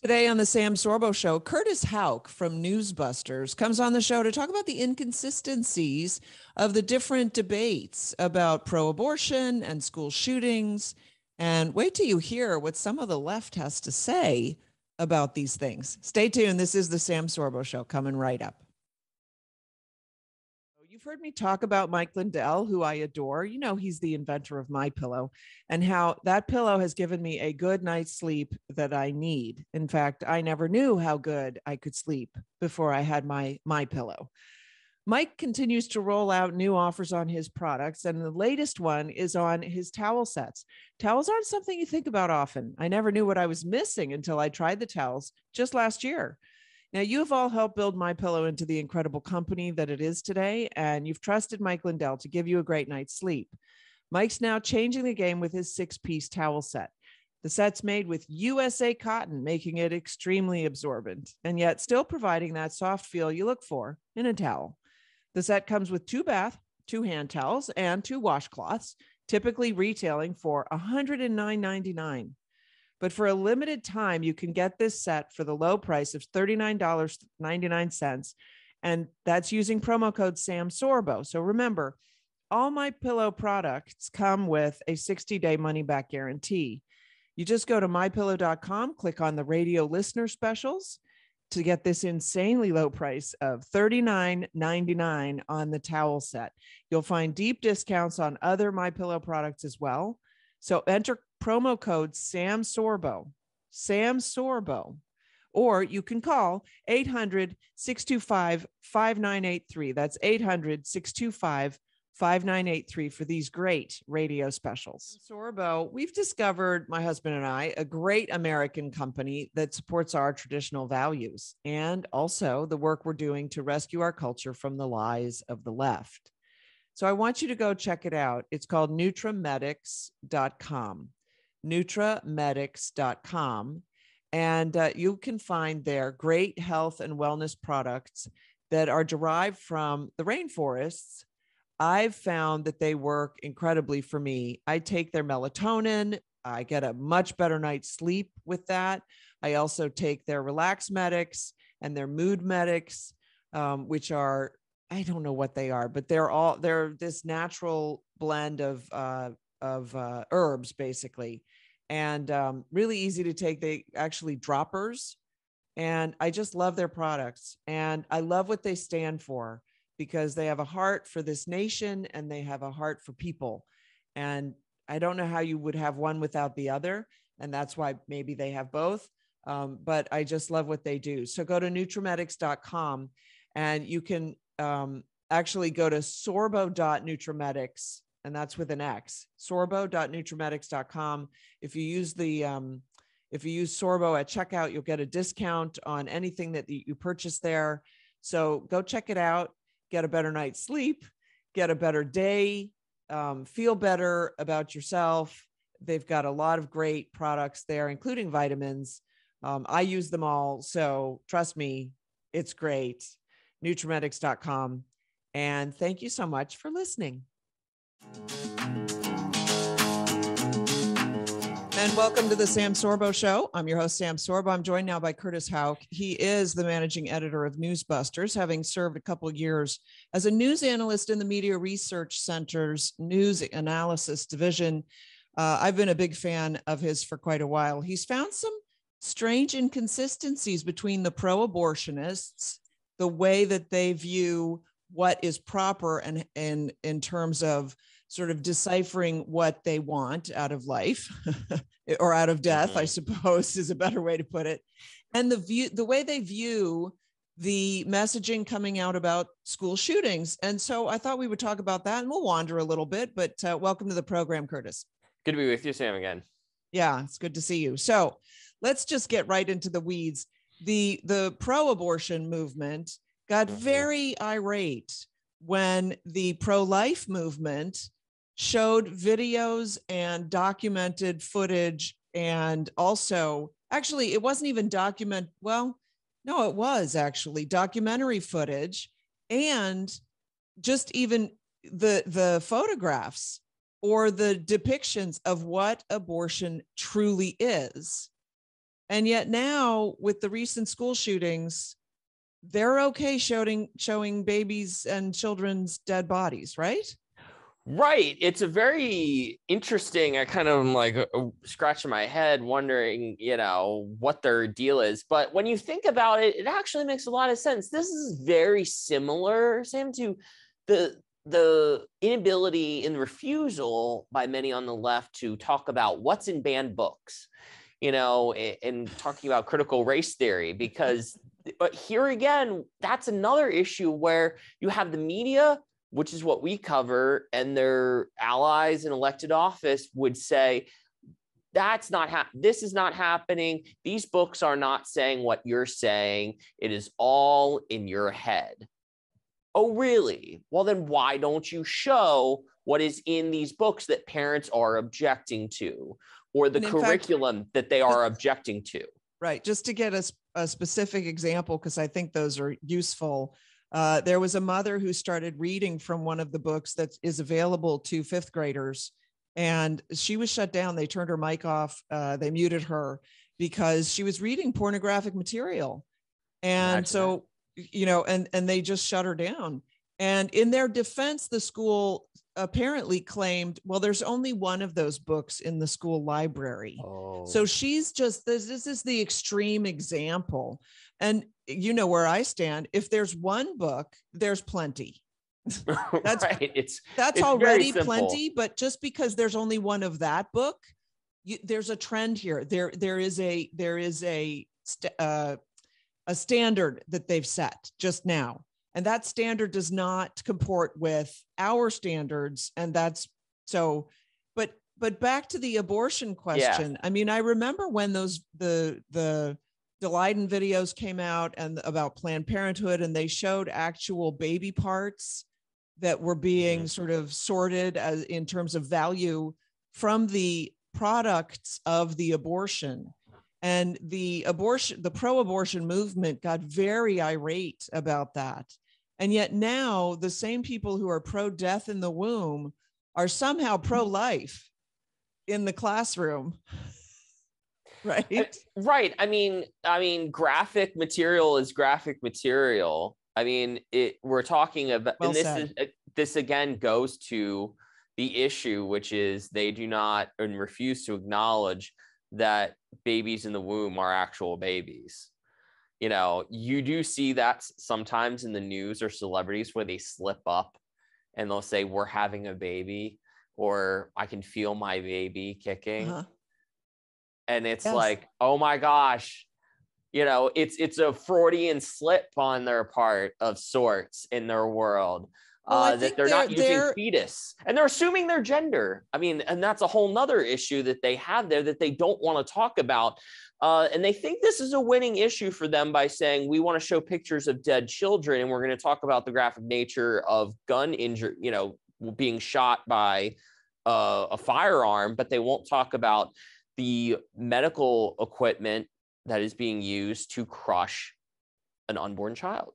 Today on the Sam Sorbo Show, Curtis Houck from Newsbusters comes on the show to talk about the inconsistencies of the different debates about pro-abortion and school shootings. And wait till you hear what some of the left has to say about these things. Stay tuned. This is the Sam Sorbo Show coming right up. You've heard me talk about Mike Lindell, who I adore. You know, he's the inventor of MyPillow, and how that pillow has given me a good night's sleep that I need. In fact, I never knew how good I could sleep before I had my MyPillow. Mike continues to roll out new offers on his products, and the latest one is on his towel sets. Towels aren't something you think about often. I never knew what I was missing until I tried the towels just last year. Now, you have all helped build MyPillow into the incredible company that it is today, and you've trusted Mike Lindell to give you a great night's sleep. Mike's now changing the game with his 6-piece towel set. The set's made with USA cotton, making it extremely absorbent, and yet still providing that soft feel you look for in a towel. The set comes with 2 bath, 2 hand towels, and 2 washcloths, typically retailing for $109.99. But for a limited time, you can get this set for the low price of $39.99. And that's using promo code Sam Sorbo. So remember, all MyPillow products come with a 60-day money-back guarantee. You just go to mypillow.com, click on the radio listener specials to get this insanely low price of $39.99 on the towel set. You'll find deep discounts on other MyPillow products as well. So enter promo code Sam Sorbo, or you can call 800-625-5983. That's 800-625-5983 for these great radio specials. Sorbo, we've discovered, my husband and I, a great American company that supports our traditional values and also the work we're doing to rescue our culture from the lies of the left. So I want you to go check it out. It's called NutraMedics.com. NutraMedics.com. And you can find there great health and wellness products that are derived from the rainforests. I've found that they work incredibly for me. I take their melatonin. I get a much better night's sleep with that. I also take their Relax Medics and their Mood Medics, which are, I don't know what they are, but they're this natural blend of herbs, basically, and really easy to take. They actually droppers, and I just love their products, and I love what they stand for because they have a heart for this nation and they have a heart for people. And I don't know how you would have one without the other, and that's why maybe they have both. But I just love what they do. So go to NutraMedics.com, and you can actually go to sorbo.nutramedics, and that's with an X, sorbo.nutramedics.com. If you use Sorbo at checkout, you'll get a discount on anything that you purchase there. So go check it out, get a better night's sleep, get a better day, feel better about yourself. They've got a lot of great products there, including vitamins. I use them all. So trust me, it's great. NutraMedics.com. And thank you so much for listening. And welcome to the Sam Sorbo Show. I'm your host, Sam Sorbo. I'm joined now by Curtis Houck. He is the managing editor of Newsbusters, having served a couple of years as a news analyst in the Media Research Center's News Analysis Division. I've been a big fan of his for quite a while. He's found some strange inconsistencies between the pro-abortionists, the way that they view what is proper and in terms of sort of deciphering what they want out of life or out of death, I suppose is a better way to put it. And the way they view the messaging coming out about school shootings. And so I thought we would talk about that, and we'll wander a little bit, but welcome to the program, Curtis. Good to be with you, Sam, again. Yeah, it's good to see you. So let's just get right into the weeds. The pro-abortion movement got very irate when the pro-life movement showed videos and documented footage, and also, actually, it wasn't even it was actually documentary footage, and just even the photographs or the depictions of what abortion truly is. And yet now with the recent school shootings, they're okay showing babies and children's dead bodies, right? Right. It's a very interesting. I kind of am like scratching my head, wondering, what their deal is. But when you think about it, it actually makes a lot of sense. This is very similar, Sam, to the inability and refusal by many on the left to talk about what's in banned books, and talking about critical race theory, because but here again, that's another issue where you have the media, which is what we cover, and their allies in elected office would say, this is not happening. These books are not saying what you're saying. It is all in your head. Oh, really? Well, then why don't you show what is in these books that parents are objecting to, or the curriculum that they are objecting to? Right. Just to get a specific example, because I think those are useful. There was a mother who started reading from one of the books that is available to fifth graders, and she was shut down. They turned her mic off. They muted her because she was reading pornographic material. And so, and they just shut her down. And in their defense, the school apparently claimed, well, there's only one of those books in the school library. Oh. So she's just, this is the extreme example. And you know where I stand. If there's one book, there's plenty. That's right. It's already plenty, but just because there's only one of that book, there's a trend here. There is a standard that they've set just now. And that standard does not comport with our standards. And that's so, but back to the abortion question. Yeah. I mean, I remember when the Delighten videos came out and about Planned Parenthood, and they showed actual baby parts that were being sort of sorted as in terms of value from the products of the abortion. And the pro-abortion movement got very irate about that. And yet now the same people who are pro-death in the womb are somehow pro-life in the classroom. Right. Right. I mean, graphic material is graphic material. I mean, we're talking about, well, and this again goes to the issue, which is they do not and refuse to acknowledge that babies in the womb are actual babies. You do see that sometimes in the news or celebrities where they slip up and they'll say, we're having a baby, or I can feel my baby kicking. Uh-huh. And it's like, oh my gosh, it's a Freudian slip on their part of sorts in their world. That they're not using fetus, and they're assuming their gender. I mean, and that's a whole nother issue that they have there that they don't want to talk about. And they think this is a winning issue for them by saying, we want to show pictures of dead children, and we're going to talk about the graphic nature of gun injury, being shot by a firearm, but they won't talk about the medical equipment that is being used to crush an unborn child.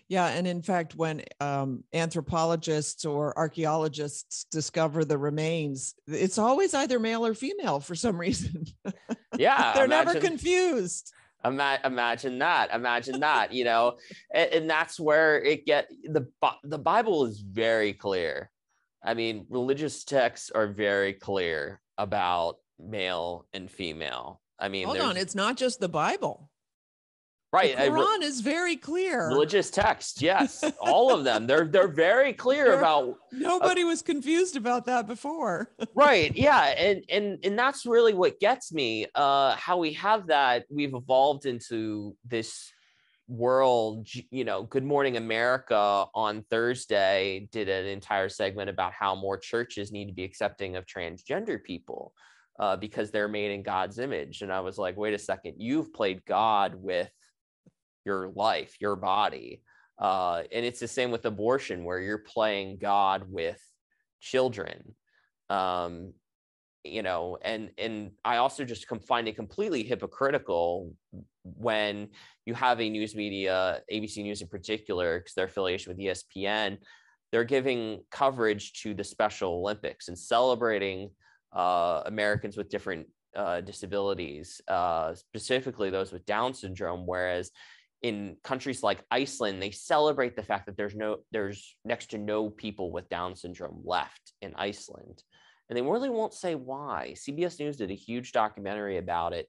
Yeah. And in fact, when anthropologists or archaeologists discover the remains, it's always either male or female for some reason. Yeah. They're never confused. Imagine that, and that's where the Bible is very clear. I mean, religious texts are very clear about male and female. I mean, hold on, it's not just the Bible. Right. The Quran is very clear. Religious text. Yes. All of them. They're very clear about. Nobody was confused about that before. Right. Yeah. And that's really what gets me, how we have that. We've evolved into this world. Good Morning America on Thursday did an entire segment about how more churches need to be accepting of transgender people because they're made in God's image. And I was like, wait a second, you've played God with your life, your body. And it's the same with abortion, where you're playing God with children. And I also just find it completely hypocritical when you have a news media, ABC News in particular, because their affiliation with ESPN, they're giving coverage to the Special Olympics and celebrating Americans with different disabilities, specifically those with Down syndrome, whereas in countries like Iceland, they celebrate the fact that there's next to no people with Down syndrome left in Iceland. And they really won't say why. CBS News did a huge documentary about it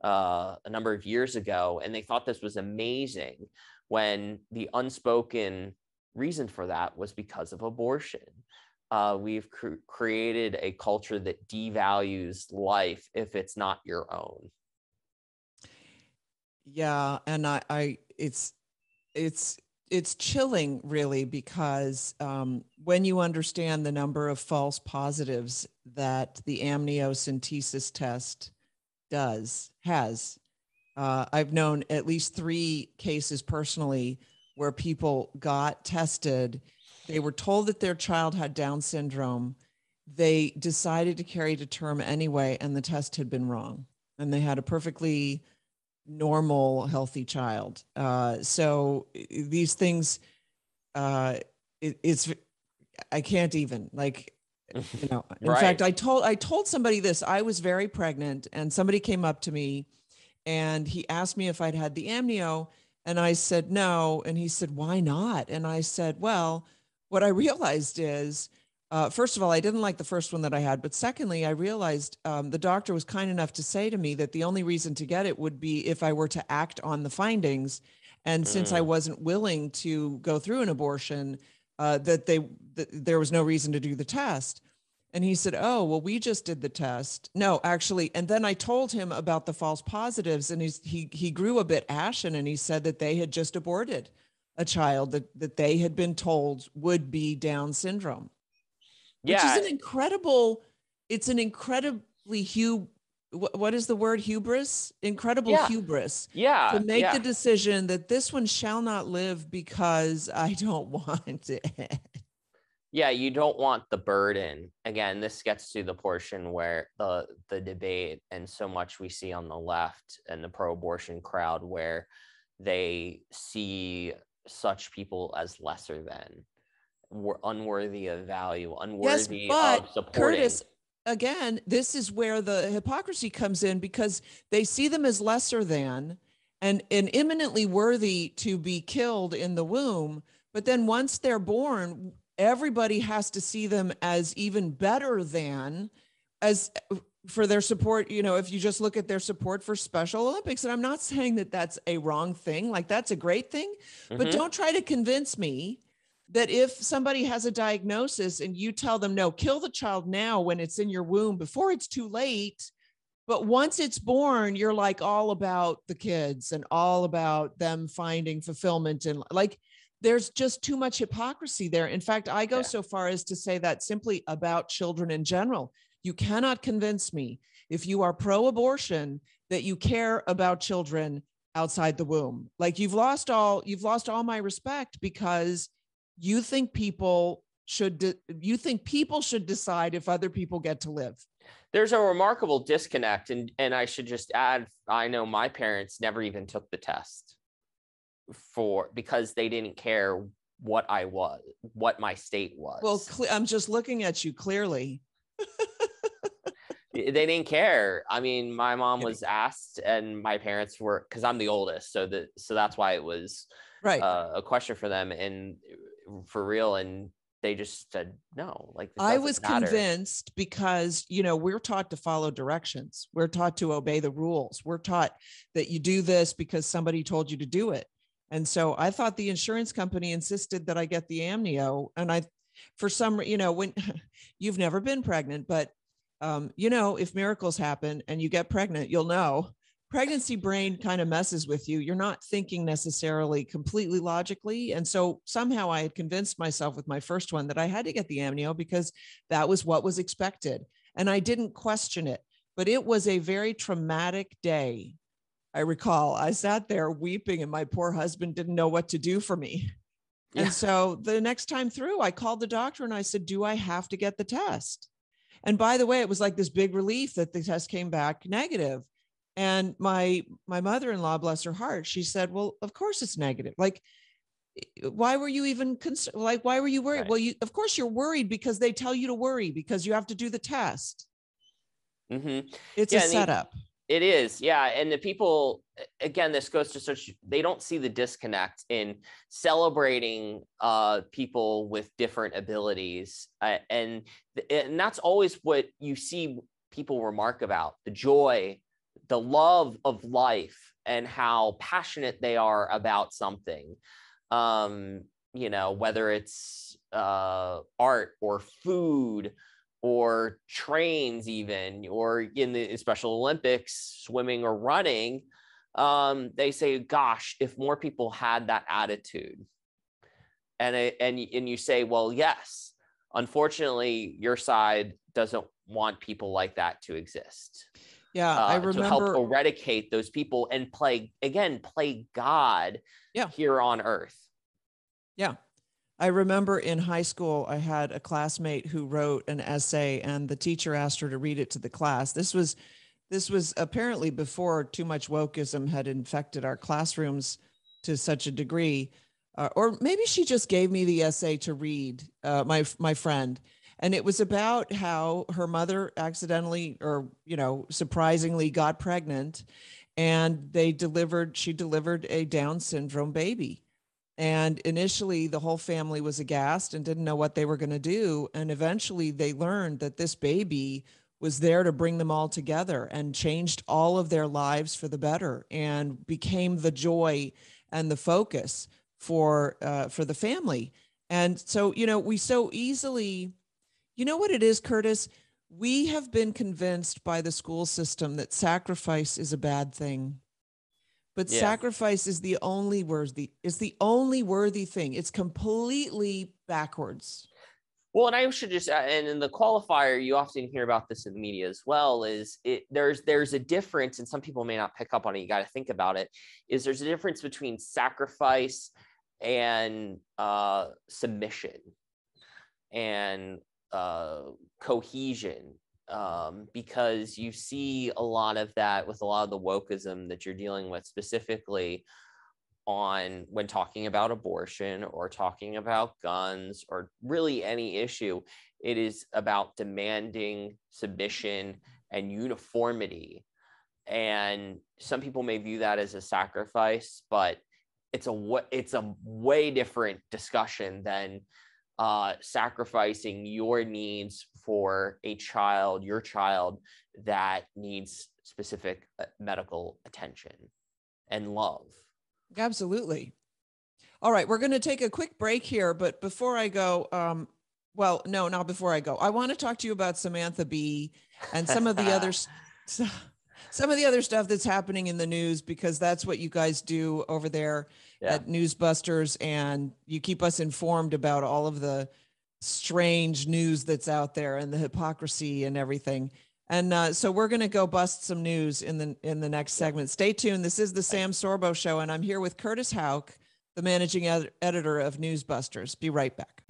a number of years ago, and they thought this was amazing, when the unspoken reason for that was because of abortion. We've created a culture that devalues life if it's not your own. Yeah, and it's chilling, really, because when you understand the number of false positives that the amniocentesis test has, I've known at least 3 cases personally where people got tested. They were told that their child had Down syndrome. They decided to carry to term anyway, and the test had been wrong, and they had a perfectly normal, healthy child. So these things, it's I can't even, like, you know. In Right. fact, I told somebody this. I was very pregnant, and somebody came up to me, and he asked me if I'd had the amnio, and I said no, and he said, why not? And I said, well, what I realized is, first of all, I didn't like the first one that I had. But secondly, I realized the doctor was kind enough to say to me that the only reason to get it would be if I were to act on the findings. And since I wasn't willing to go through an abortion, that there was no reason to do the test. And he said, oh, well, we just did the test. No, actually. And then I told him about the false positives, and he grew a bit ashen, and he said that they had just aborted a child that they had been told would be Down syndrome. Which is an incredibly what is the word? Hubris? Incredible hubris. Yeah. To make the decision that this one shall not live because I don't want it. Yeah, you don't want the burden. Again, this gets to the portion where the debate, and so much we see on the left and the pro-abortion crowd, where they see such people as lesser than, unworthy of value, unworthy of supporting. Curtis, again, this is where the hypocrisy comes in, because they see them as lesser than and imminently worthy to be killed in the womb. But then once they're born, everybody has to see them as even better than, as for their support. You know, if you just look at their support for Special Olympics, and I'm not saying that that's a wrong thing, like that's a great thing, but don't try to convince me that if somebody has a diagnosis and you tell them, no, kill the child now when it's in your womb before it's too late, but once it's born, you're like all about the kids and all about them finding fulfillment. And like, there's just too much hypocrisy there. In fact, I go so far as to say that simply about children in general. You cannot convince me, if you are pro-abortion, that you care about children outside the womb. Like, you've lost all my respect, because you think people should decide if other people get to live. There's a remarkable disconnect. And I should just add, I know my parents never even took the test because they didn't care what I was, what my state was. Well, I'm just looking at you clearly. They didn't care. I mean, my mom was asked, and my parents were, because I'm the oldest, so that's why it was right, a question for them, and for real, and they just said no. Like, I was convinced, because, you know, we're taught to follow directions. We're taught to obey the rules. We're taught that you do this because somebody told you to do it. And so I thought the insurance company insisted that I get the amnio. And for some, you know, when you've never been pregnant, but you know, if miracles happen and you get pregnant, you'll know pregnancy brain kind of messes with you. You're not thinking necessarily completely logically. And so somehow I had convinced myself with my first one that I had to get the amnio because that was what was expected. And I didn't question it, but it was a very traumatic day. I recall I sat there weeping, and my poor husband didn't know what to do for me. Yeah. And so the next time through, I called the doctor and I said, do I have to get the test? And by the way, it was like this big relief that the test came back negative. And my mother-in-law, bless her heart, she said, well, of course it's negative. Like, why were you even concerned? Like, why were you worried? Right. Well, of course you're worried because they tell you to worry because you have to do the test. Mm-hmm. It's a setup. It is. Yeah. And the people, again, this goes to such, they don't see the disconnect in celebrating people with different abilities. And that's always what you see people remark about: the joy, the love of life, and how passionate they are about something. Whether it's art or food or trains, even, or in the Special Olympics, swimming or running, they say, gosh, if more people had that attitude. And you say, well, yes, unfortunately, your side doesn't want people like that to exist. Yeah, I remember, to help eradicate those people and play God here on earth. Yeah. I remember in high school, I had a classmate who wrote an essay, and the teacher asked her to read it to the class. This was apparently before too much wokeism had infected our classrooms to such a degree. Or maybe she just gave me the essay to read, my friend. And it was about how her mother accidentally, or, surprisingly, got pregnant, and she delivered a Down syndrome baby. And initially, the whole family was aghast and didn't know what they were going to do. And eventually, they learned that this baby was there to bring them all together and changed all of their lives for the better, and became the joy and the focus for the family. And so, we so easily, what it is, Curtis? We have been convinced by the school system that sacrifice is a bad thing. But sacrifice is the only worthy thing. It's completely backwards. Well, and I should just add, and in the qualifier, you often hear about this in the media as well, there's a difference, and some people may not pick up on it. You got to think about it. There's a difference between sacrifice and submission and cohesion. Because you see a lot of that with a lot of the wokeism that you're dealing with, specifically on when talking about abortion or talking about guns or really any issue. It is about demanding submission and uniformity. And some people may view that as a sacrifice, but it's a way different discussion than sacrificing your needs for your child that needs specific medical attention and love. Absolutely. All right, we're going to take a quick break here, but before I go, not before I go, I want to talk to you about Samantha Bee and some of the other stuff that's happening in the news, because that's what you guys do over there at Newsbusters, and you keep us informed about all of the strange news that's out there and the hypocrisy and everything. And so we're going to go bust some news in the next segment. Stay tuned. This is the Sam Sorbo Show, and I'm here with Curtis Houck, the managing editor of Newsbusters. Be right back.